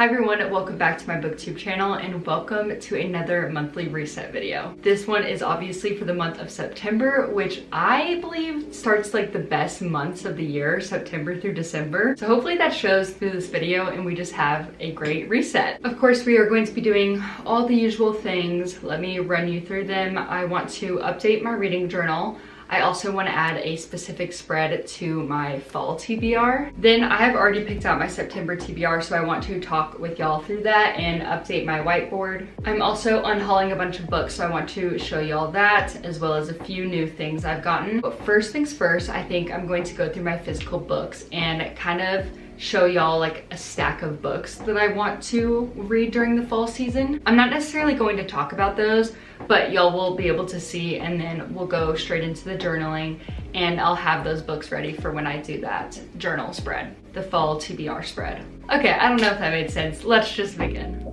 Hi everyone, welcome back to my booktube channel and welcome to another monthly reset video. This one is obviously for the month of September, which I believe starts like the best months of the year, September through December. So hopefully that shows through this video and we just have a great reset. Of course, we are going to be doing all the usual things. Let me run you through them. I want to update my reading journal. I also want to add a specific spread to my fall TBR. Then I have already picked out my September TBR, so I want to talk with y'all through that and update my whiteboard. I'm also unhauling a bunch of books, so I want to show y'all that, as well as a few new things I've gotten. But first things first, I think I'm going to go through my physical books and kind of show y'all like a stack of books that I want to read during the fall season. I'm not necessarily going to talk about those, but y'all will be able to see, and then we'll go straight into the journaling and I'll have those books ready for when I do that journal spread, the fall TBR spread. Okay, I don't know if that made sense. Let's just begin.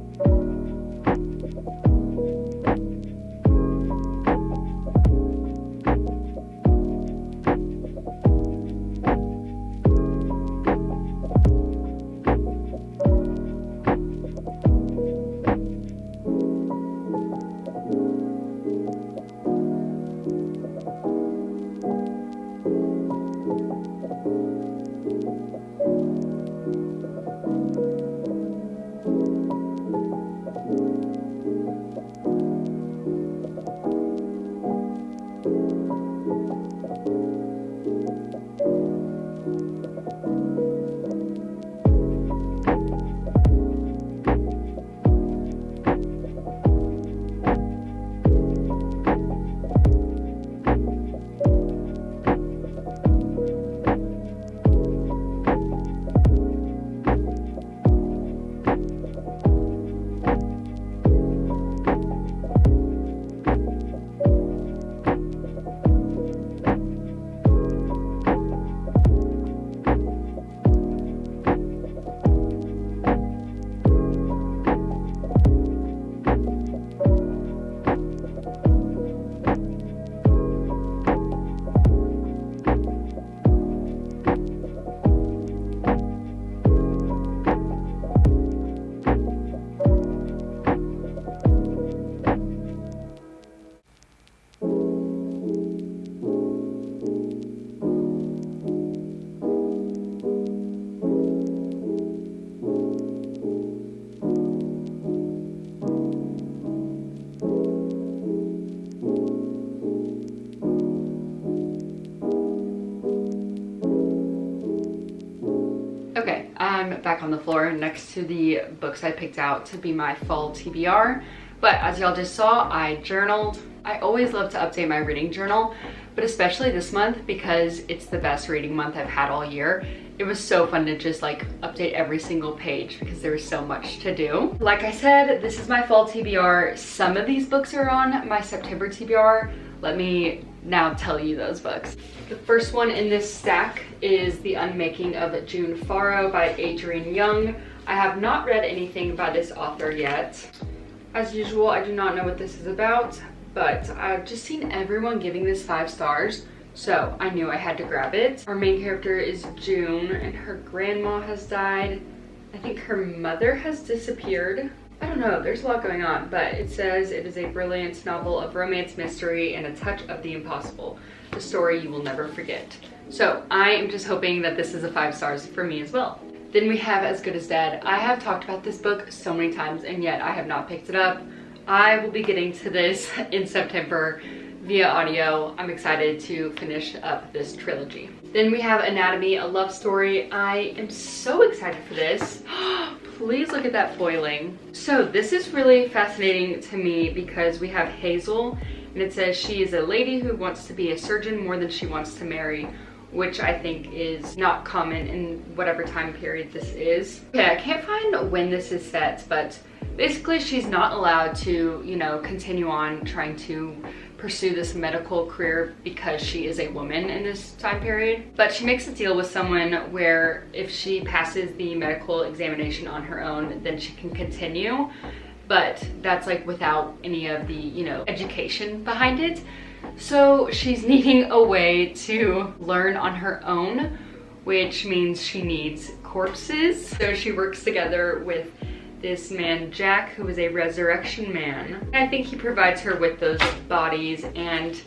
Okay, I'm back on the floor next to the books I picked out to be my fall TBR. But as y'all just saw, I journaled. I always love to update my reading journal, but especially this month because it's the best reading month I've had all year. It was so fun to just like update every single page because there was so much to do. Like I said, this is my fall TBR. Some of these books are on my September TBR. Let me now tell you those books. The first one in this stack is The Unmaking of June Farrow by Adrienne Young. I have not read anything by this author yet. As usual, I do not know what this is about, but I've just seen everyone giving this 5 stars, so I knew I had to grab it. Our main character is June, and her grandma has died. I think her mother has disappeared. I don't know, there's a lot going on, but it says it is a brilliant novel of romance, mystery, and a touch of the impossible. The story you will never forget. So I am just hoping that this is a 5 stars for me as well. Then we have As Good as Dead. I have talked about this book so many times and yet I have not picked it up. I will be getting to this in September via audio. I'm excited to finish up this trilogy. Then we have Anatomy, a Love Story. I am so excited for this. Please look at that foiling. So this is really fascinating to me because we have Hazel and it says she is a lady who wants to be a surgeon more than she wants to marry, which I think is not common in whatever time period this is. Okay, I can't find when this is set, but basically she's not allowed to, you know, continue on trying to pursue this medical career because she is a woman in this time period. But she makes a deal with someone where if she passes the medical examination on her own, then she can continue. But that's like without any of the, you know, education behind it. So she's needing a way to learn on her own, which means she needs corpses. So she works together with this man Jack, who is a resurrection man. And I think he provides her with those bodies, and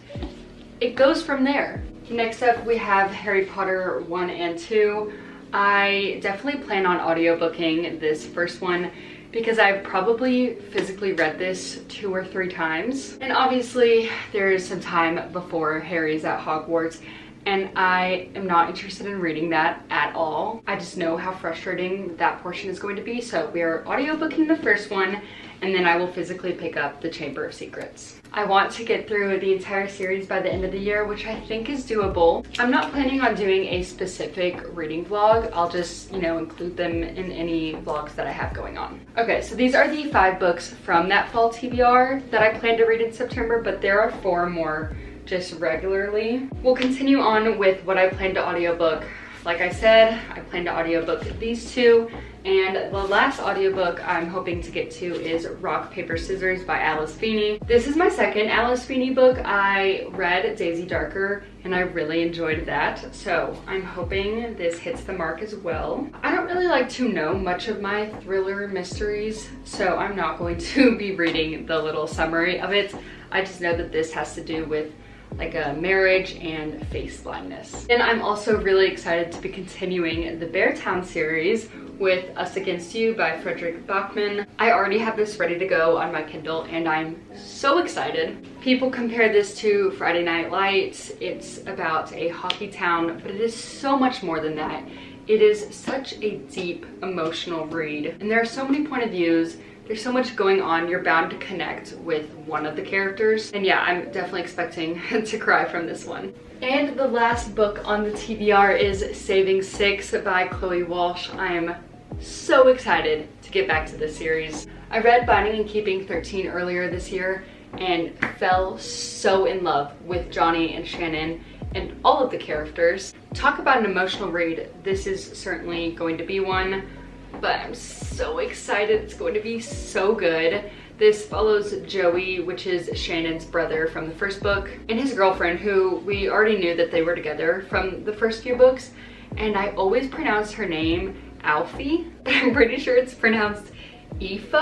it goes from there. Next up we have Harry Potter 1 and 2. I definitely plan on audiobooking this first one because I've probably physically read this 2 or 3 times. And obviously there is some time before Harry's at Hogwarts, and I am not interested in reading that at all. I just know how frustrating that portion is going to be, so we are audiobooking the first one, and then I will physically pick up the Chamber of Secrets. I want to get through the entire series by the end of the year, which I think is doable. I'm not planning on doing a specific reading vlog. I'll just, include them in any vlogs that I have going on. Okay, so these are the 5 books from that fall TBR that I plan to read in September, but there are 4 more just regularly. We'll continue on with what I plan to audiobook. Like I said, I plan to audiobook these 2, and the last audiobook I'm hoping to get to is Rock, Paper, Scissors by Alice Feeney. This is my second Alice Feeney book. I read Daisy Darker and I really enjoyed that, so I'm hoping this hits the mark as well. I don't really like to know much of my thriller mysteries, so I'm not going to be reading the little summary of it. I just know that this has to do with like a marriage and face blindness. And I'm also really excited to be continuing the Beartown series with Us Against You by Frederick Bachman. I already have this ready to go on my Kindle and I'm so excited. People compare this to Friday Night Lights. It's about a hockey town, but it is so much more than that. It is such a deep, emotional read, and there are so many point of views. There's so much going on, you're bound to connect with one of the characters. And yeah, I'm definitely expecting to cry from this one. And the last book on the TBR is Saving Six by Chloe Walsh. I am so excited to get back to this series. I read Binding and Keeping 13 earlier this year and fell so in love with Johnny and Shannon and all of the characters. Talk about an emotional read, this is certainly going to be one. But I'm so excited, it's going to be so good. This follows Joey, which is Shannon's brother from the first book, and his girlfriend, who we already knew that they were together from the first few books. And I always pronounce her name Alfie, but I'm pretty sure it's pronounced Aoife.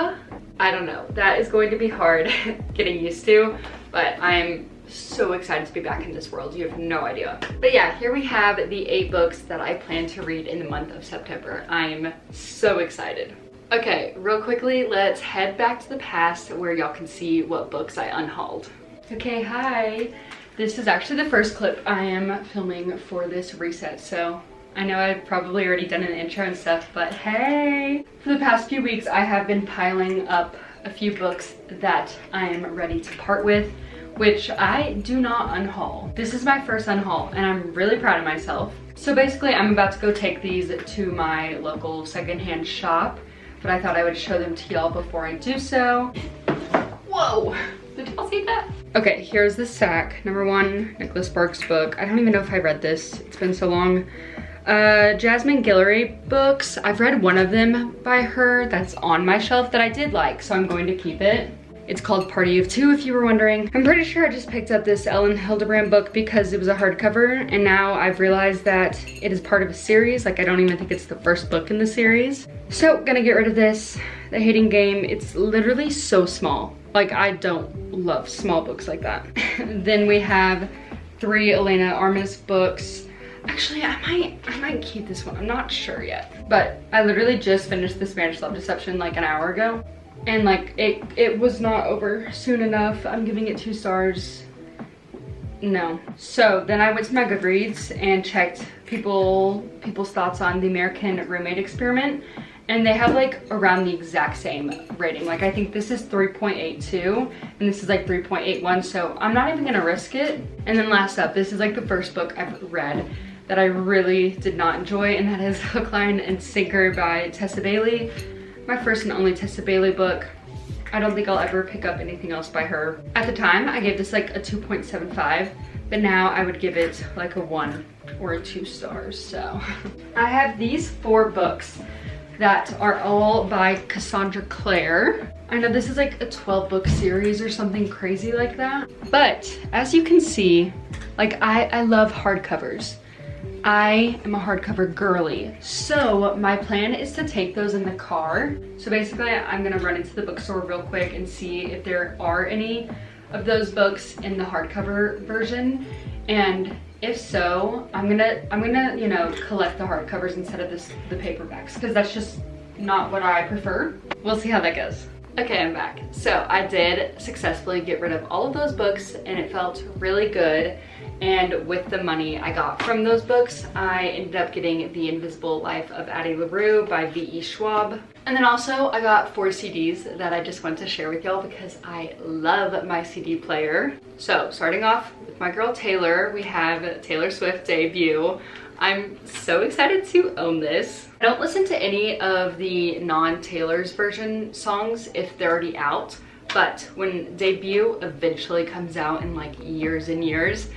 I don't know, that is going to be hard getting used to, but I'm so excited to be back in this world. You have no idea. But yeah, here we have the 8 books that I plan to read in the month of September. I'm so excited. Okay, real quickly, let's head back to the past where y'all can see what books I unhauled. Okay, hi. This is actually the first clip I am filming for this reset, so I know I've probably already done an intro and stuff, but hey! For the past few weeks, I have been piling up a few books that I am ready to part with, which I do not unhaul. This is my first unhaul and I'm really proud of myself. So basically I'm about to go take these to my local secondhand shop, but I thought I would show them to y'all before I do so. Whoa, did y'all see that? Okay, here's the stack. Number 1, Nicholas Sparks book. I don't even know if I read this, it's been so long. Jasmine Guillory books. I've read one of them by her that's on my shelf that I did like, so I'm going to keep it. It's called Party of Two, if you were wondering. I'm pretty sure I just picked up this Ellen Hildebrand book because it was a hardcover, and now I've realized that it is part of a series. Like, I don't even think it's the first book in the series. So, gonna get rid of this. The Hating Game, it's literally so small. Like, I don't love small books like that. Then we have 3 Elena Armas books. Actually, I might keep this one, I'm not sure yet. But I literally just finished The Spanish Love Deception like an hour ago. And like, it was not over soon enough. I'm giving it 2 stars. No. So then I went to my Goodreads and checked people's thoughts on the American Roommate Experiment. And they have like around the exact same rating. Like, I think this is 3.82 and this is like 3.81. So I'm not even gonna risk it. And then last up, this is like the first book I've read that I really did not enjoy, and that is Hook, Line, and Sinker by Tessa Bailey. My first and only Tessa Bailey book. I don't think I'll ever pick up anything else by her. At the time, I gave this like a 2.75, but now I would give it like a 1 or a 2 stars, so. I have these 4 books that are all by Cassandra Clare. I know this is like a 12-book series or something crazy like that, but as you can see, like I love hardcovers. I am a hardcover girly, so my plan is to take those in the car. So basically I'm gonna run into the bookstore real quick and see if there are any of those books in the hardcover version, and if so, I'm gonna you know, collect the hardcovers instead of the paperbacks, because that's just not what I prefer. We'll see how that goes. Okay, I'm back. So I did successfully get rid of all of those books and it felt really good. And with the money I got from those books, I ended up getting The Invisible Life of Addie LaRue by V.E. Schwab. And then also I got 4 CDs that I just want to share with y'all because I love my CD player. So starting off with my girl Taylor, we have Taylor Swift Debut. I'm so excited to own this. I don't listen to any of the non-Taylor's version songs if they're already out, but when Debut eventually comes out in like years and years,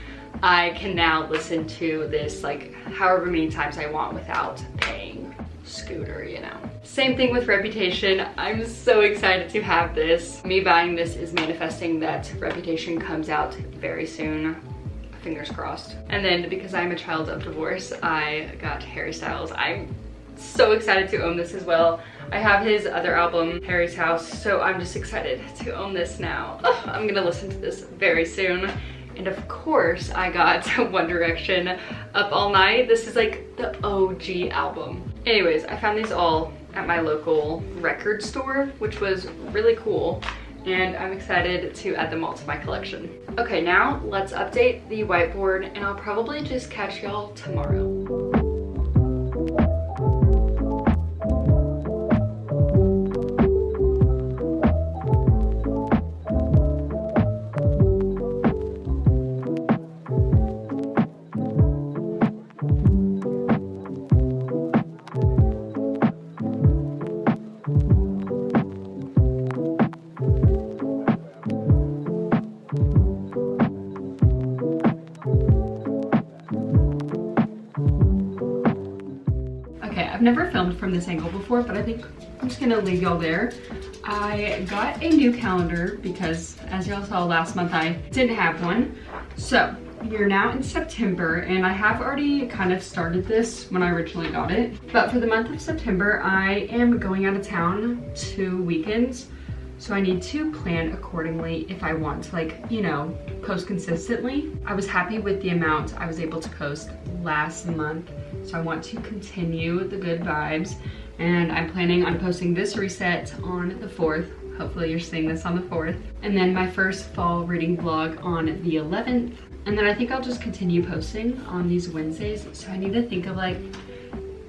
I can now listen to this like however many times I want without paying Scooter, you know. Same thing with Reputation. I'm so excited to have this. Me buying this is manifesting that Reputation comes out very soon. Fingers crossed. And then because I'm a child of divorce, I got Harry Styles. I'm so excited to own this as well. I have his other album, Harry's House, so I'm just excited to own this now. Ugh, I'm gonna listen to this very soon. And of course, I got One Direction, Up All Night. This is like the OG album. Anyways, I found these all at my local record store, which was really cool. And I'm excited to add them all to my collection. Okay, now let's update the whiteboard and I'll probably just catch y'all tomorrow. I've never filmed from this angle before, but I think I'm just gonna leave y'all there. I got a new calendar because as y'all saw last month, I didn't have one. So we're now in September and I have already kind of started this when I originally got it. But for the month of September, I am going out of town 2 weekends. So I need to plan accordingly if I want to, like, you know, post consistently. I was happy with the amount I was able to post last month. So I want to continue the good vibes. And I'm planning on posting this reset on the 4th. Hopefully you're seeing this on the 4th. And then my first fall reading vlog on the 11th. And then I think I'll just continue posting on these Wednesdays. So I need to think of like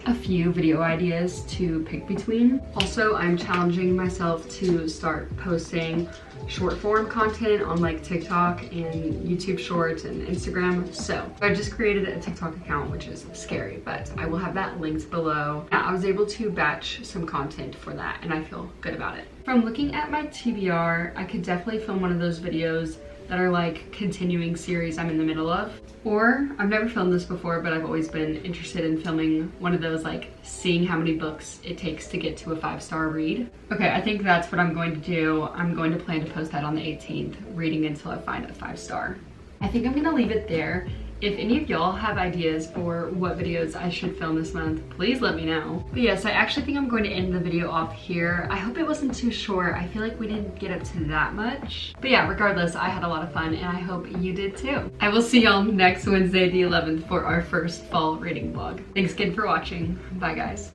a few video ideas to pick between. Also, I'm challenging myself to start posting short form content on like TikTok and YouTube Shorts and Instagram. So I just created a TikTok account, which is scary, but I will have that linked below. I was able to batch some content for that and I feel good about it. From looking at my TBR, I could definitely film one of those videos that are like continuing series I'm in the middle of. Or, I've never filmed this before, but I've always been interested in filming one of those like seeing how many books it takes to get to a 5-star read. Okay, I think that's what I'm going to do. I'm going to plan to post that on the 18th, reading until I find a 5-star. I think I'm gonna leave it there. If any of y'all have ideas for what videos I should film this month, please let me know. But yes, I actually think I'm going to end the video off here. I hope it wasn't too short. I feel like we didn't get up to that much. But yeah, regardless, I had a lot of fun and I hope you did too. I will see y'all next Wednesday, the 11th for our first fall reading vlog. Thanks again for watching. Bye guys.